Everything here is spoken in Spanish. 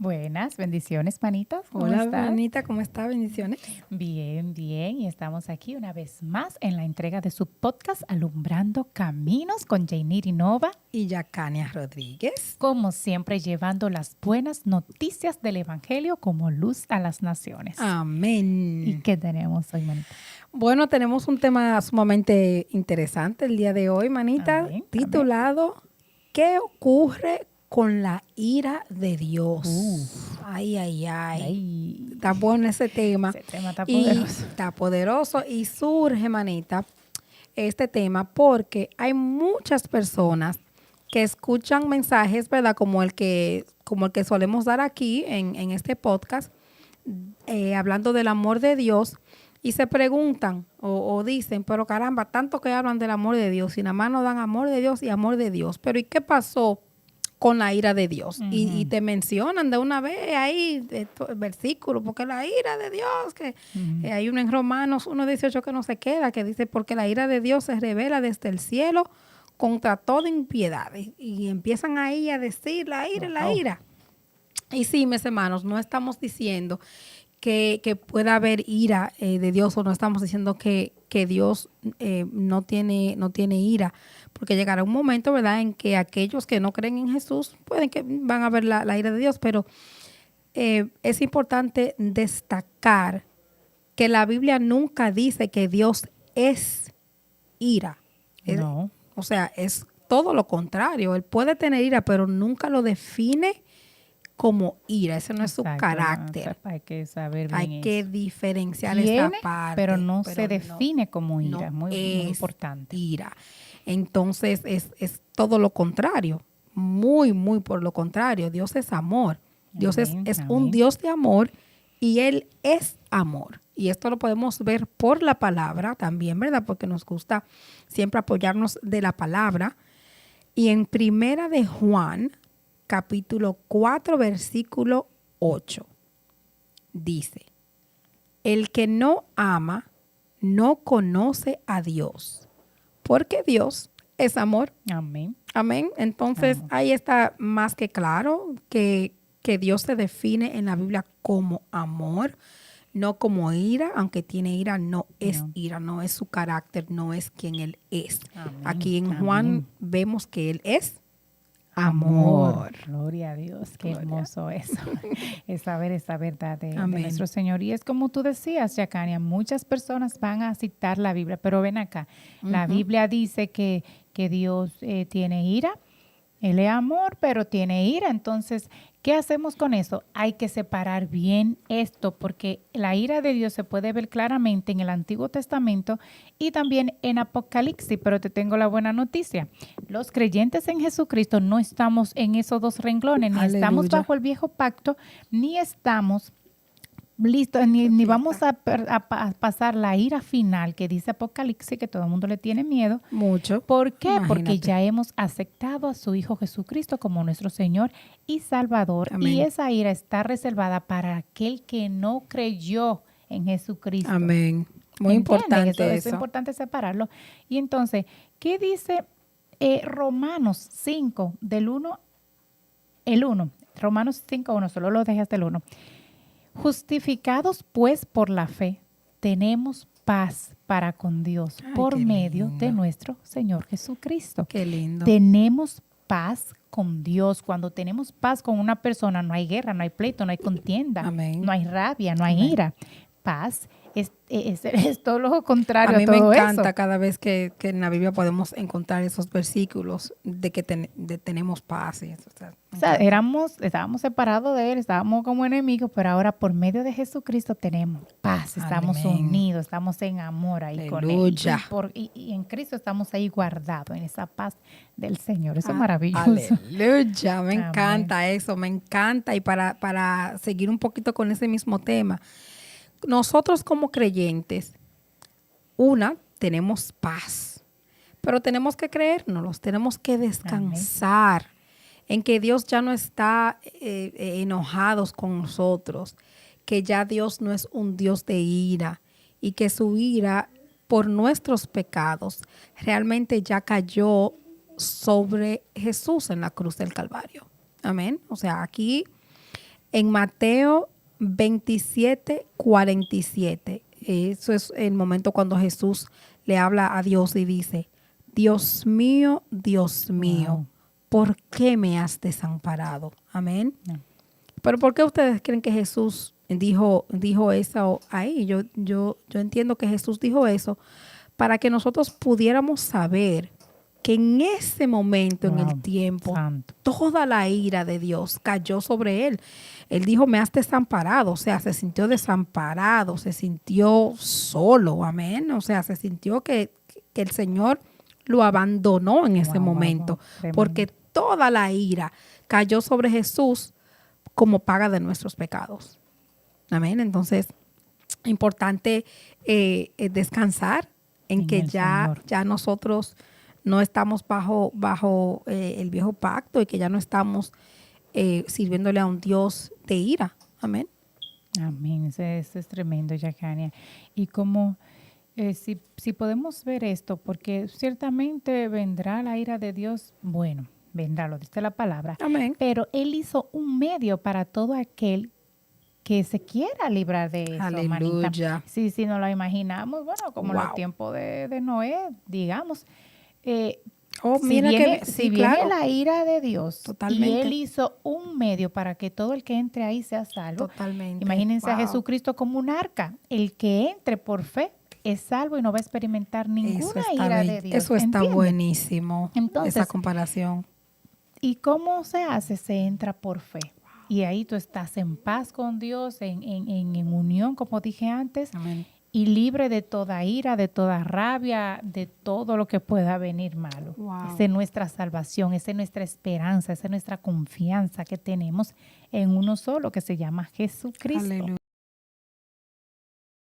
Buenas, bendiciones, manitas. ¿Cómo Hola, estás? Anita, ¿cómo está? Bendiciones. Bien, bien. Y estamos aquí una vez más en la entrega de su podcast Alumbrando Caminos con Jainiri Nova. Y Yacania Rodríguez. Como siempre, llevando las buenas noticias del Evangelio como luz a las naciones. Amén. ¿Y qué tenemos hoy, manita? Bueno, tenemos un tema sumamente interesante el día de hoy, manita, Amén, titulado ¿Qué ocurre con la ira de Dios? Ay. Ay, Está bueno ese tema. ese tema está Y poderoso. está poderoso y surge, manita, este tema porque hay muchas personas que escuchan mensajes, ¿verdad? Como el que solemos dar aquí en este podcast, hablando del amor de Dios, y se preguntan o dicen, pero caramba, tanto que hablan del amor de Dios y nada más nos dan amor de Dios y amor de Dios. Pero ¿y qué pasó con la ira de Dios? Y te mencionan de una vez ahí el versículo, porque la ira de Dios, que hay uno en Romanos 1:18 que no se queda, que dice, porque la ira de Dios se revela desde el cielo contra toda impiedad. Y empiezan ahí a decir, la ira. Y sí, mis hermanos, no estamos diciendo que pueda haber ira de Dios, o no estamos diciendo que Dios no tiene ira, porque llegará un momento, ¿verdad?, en que aquellos que no creen en Jesús pueden que van a ver la ira de Dios, pero es importante destacar que la Biblia nunca dice que Dios es ira. No. O sea, es todo lo contrario. Él puede tener ira, pero nunca lo define como ira. Ese no es su Exacto, carácter. Hay que saber bien Hay que eso. diferenciar Tiene, esa parte. pero no se define como ira. No Muy es importante. ira. Entonces es todo lo contrario. Muy, muy por lo contrario. Dios es amor. Dios es un Dios de amor y Él es amor. Y esto lo podemos ver por la palabra también, ¿verdad? Porque nos gusta siempre apoyarnos de la palabra. Y en Primera de Juan, capítulo 4, versículo 8, dice, el que no ama no conoce a Dios, porque Dios es amor. Amén. Amén. Entonces, ahí está más que claro que Dios se define en la Biblia como amor, no como ira, aunque tiene ira, no es ira, no es su carácter, no es quien Él es. Amén. Aquí en Juan vemos que Él es amor. Gloria a Dios, qué hermoso eso. Es saber esa verdad de nuestro Señor. Y es como tú decías, Yacania, muchas personas van a citar la Biblia, pero ven acá, la Biblia dice que Dios tiene ira. Él es amor, pero tiene ira. Entonces, ¿qué hacemos con eso? Hay que separar bien esto, porque la ira de Dios se puede ver claramente en el Antiguo Testamento y también en Apocalipsis. Pero te tengo la buena noticia. Los creyentes en Jesucristo no estamos en esos dos renglones, ni estamos bajo el viejo pacto, ni estamos listos, ni vamos a pasar la ira final que dice Apocalipsis, que todo el mundo le tiene miedo. Mucho. ¿Por qué? Imagínate. Porque ya hemos aceptado a su Hijo Jesucristo como nuestro Señor y Salvador. Amén. Y esa ira está reservada para aquel que no creyó en Jesucristo. Amén. Muy importante eso. Es importante separarlo. Y entonces, ¿qué dice Romanos 5, del 1? El 1. Romanos 5, 1. Solo lo dejé hasta el 1. Justificados pues por la fe, tenemos paz para con Dios por medio de nuestro Señor Jesucristo. Qué lindo. Tenemos paz con Dios. Cuando tenemos paz con una persona, no hay guerra, no hay pleito, no hay contienda, Amén. no hay rabia, no hay ira. Paz es todo lo contrario a mí a todo me encanta eso. Cada vez que en la Biblia podemos encontrar esos versículos de que tenemos paz. O sea, estábamos separados de Él, estábamos como enemigos, pero ahora por medio de Jesucristo tenemos paz, estamos unidos, estamos en amor ahí con Él. Y en Cristo estamos ahí guardados, en esa paz del Señor. Eso es maravilloso. Aleluya, me encanta eso, me encanta. Y para seguir un poquito con ese mismo tema, nosotros como creyentes, tenemos paz, pero tenemos que creérnoslos, tenemos que descansar en que Dios ya no está enojados con nosotros, que ya Dios no es un Dios de ira y que su ira por nuestros pecados realmente ya cayó sobre Jesús en la cruz del Calvario. Amén. O sea, aquí en Mateo 27:47. Eso es el momento cuando Jesús le habla a Dios y dice, Dios mío, Wow. ¿por qué me has desamparado? Amén. No. Pero ¿por qué ustedes creen que Jesús dijo eso ahí? Yo entiendo que Jesús dijo eso para que nosotros pudiéramos saber que en ese momento, en el Wow. tiempo, Santo. toda la ira de Dios cayó sobre él. Él dijo, me has desamparado, o sea, se sintió desamparado, se sintió solo, amén. O sea, se sintió que el Señor lo abandonó en ese Wow, wow, momento, wow. Tremendo. porque toda la ira cayó sobre Jesús como paga de nuestros pecados. Amén. Entonces, importante descansar en que el Señor. ya nosotros no estamos bajo el viejo pacto y que ya no estamos sirviéndole a un Dios de ira. Amén. Amén. Eso es tremendo, Yacania. Y como si podemos ver esto, porque ciertamente vendrá la ira de Dios, bueno, vendrá, lo dice la palabra, Amén. pero Él hizo un medio para todo aquel que se quiera librar de eso, manita. Aleluya. Sí, sí, nos lo imaginamos, bueno, como Wow. los tiempos de Noé, digamos. Oh, Si mira viene, que si sí, viene claro. la ira de Dios y Totalmente. Él hizo un medio para que todo el que entre ahí sea salvo, Totalmente. imagínense a Wow. Jesucristo como un arca. El que entre por fe es salvo y no va a experimentar Eso ninguna está, ira de Dios. eso está ¿Entiende? buenísimo. Entonces, Esa comparación. ¿y cómo se hace? Se entra por fe. Y ahí tú estás en paz con Dios, en unión, como dije antes, Amén. y libre de toda ira, de toda rabia, de todo lo que pueda venir malo. Wow. Esa es nuestra salvación, esa es nuestra esperanza, esa es nuestra confianza que tenemos en uno solo, que se llama Jesucristo. Aleluya.